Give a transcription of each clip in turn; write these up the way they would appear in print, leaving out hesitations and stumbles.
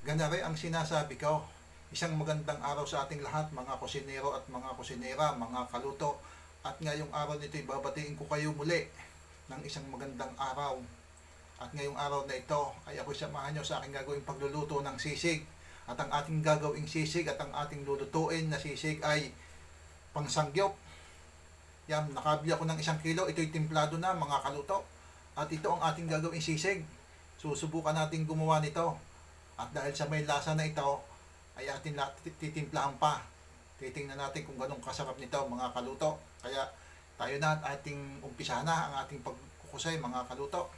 Ganare ang sinasabi ko. Isang magandang araw sa ating lahat, mga kusinero at mga kusinera, mga kaluto. At ngayong araw nito, babatiin ko kayo muli ng isang magandang araw. At ngayong araw na ito ay ako'y samahan nyo sa aking gagawing pagluluto ng sisig. At ang ating gagawing sisig at ang ating lulutuin na sisig ay pangsangyop. Yan, nakabili ako ng 1 kilo. Ito'y timplado na, mga kaluto. At ito ang ating gagawing sisig. Susubukan natin gumawa nito. At dahil sa may lasa na ito, ay atin titimplahan pa. Titingnan natin kung ganong kasarap nito, mga kaluto. Kaya tayo na at ating umpisa na ang ating pagkukusay, mga kaluto.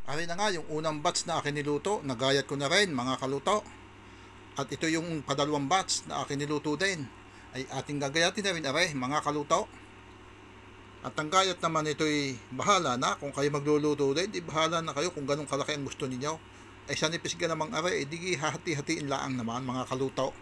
Ari na nga yung unang batch na akin niluto, nagayat ko na rin, mga kaluto. At ito yung padalawang batch na akin niluto din, ay ating gagayatin na rin are, mga kaluto. At ang gayat naman ito'y bahala na, kung kayo magluluto din, di bahala na kayo kung ganun kalaki ang gusto ninyo. Ay sa nipis ka namang are, di hati-hatiin laang naman, mga kaluto.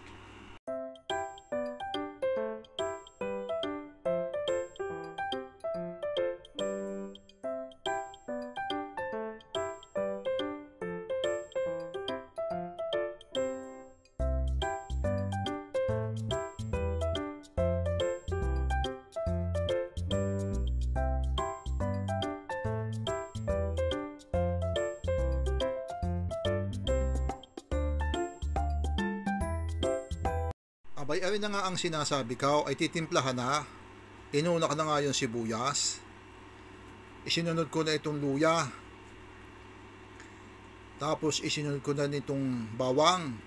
Abay, ay na nga ang sinasabi ko, ay titimplahan na. Inuna ka na nga yung sibuyas. Isinunod ko na itong luya. Tapos isinunod ko na nitong bawang.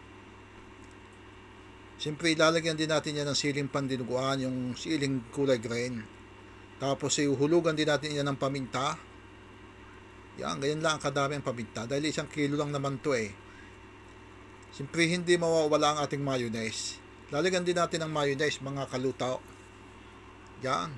Siyempre ilalagyan din natin yan ng siling pandinuguan, yung siling kulay green. Tapos ihulugan din natin yan ng paminta. Yan, ganyan lang kadami ang paminta. Dahil 1 kilo lang naman to eh. Siyempre hindi mawawala ang ating mayonnaise. Lalagyan din natin ng mayonnaise, mga kaluto. Yan.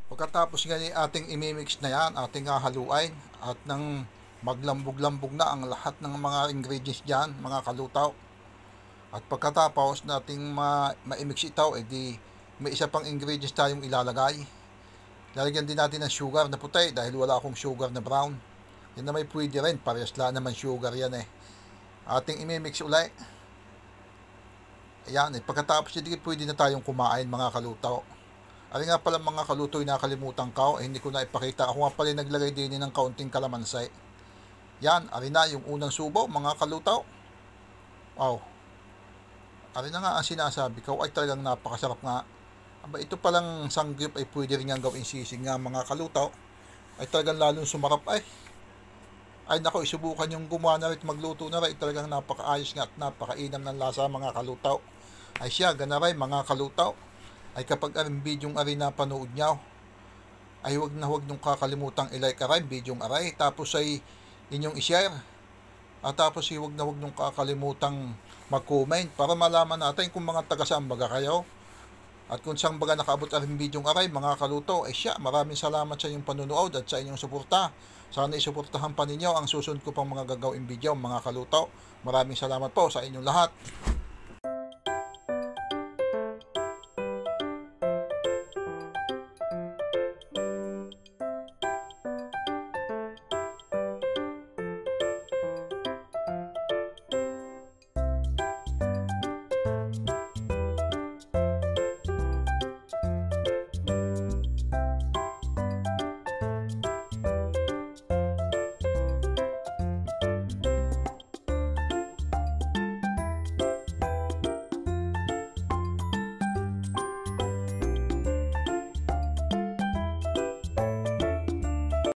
Pagkatapos nga ating imimix na yan, ating haluin. At nang maglambog-lambog na ang lahat ng mga ingredients dyan, mga kaluto. At pagkatapos nating ma-mix ito, edi may isa pang ingredients tayong ilalagay. Lalagyan din natin ng sugar na puti dahil wala akong sugar na brown. Yan na may pwede rin, parehas lang naman sugar yan eh. Ating imimix ulit. Ayan, pagkatapos hindi pwede na tayong kumain, mga kaluto. Ari nga pala mga kalutoy, nakalimutan ko, hindi ko na ipakita. Ako nga pala naglagay din ng kaunting kalamansi. Yan, ari na yung unang subo mga kalutaw. Wow. Ari na nga ang sinasabi ko, ay talagang napakasarap nga. Aba, ito palang sangyup ay pwede rin nga gawin sisig nga mga kalutaw. Ay talagang lalong sumarap ay. Ay nako, isubukan yung gumawa na rin magluto na rin. Talagang napakaayos nga at napakainam ng lasa mga kalutaw. Ay siya, ganaray mga kalutaw. Ay kapag ang bidyong aray na panood nyo, ay huwag nung kakalimutang i-like aray, bidyong aray. Tapos ay inyong i-share. At tapos ay huwag nung kakalimutang mag-comment para malaman natin kung mga taga-saan baga kayo. At kung saan baga nakaabot ang bidyong aray, mga kaluto, ay siya, maraming salamat sa inyong panunood at sa inyong suporta. Sana isuportahan pa ninyo ang susunod ko pang mga gagawing video, mga kaluto. Maraming salamat po sa inyong lahat.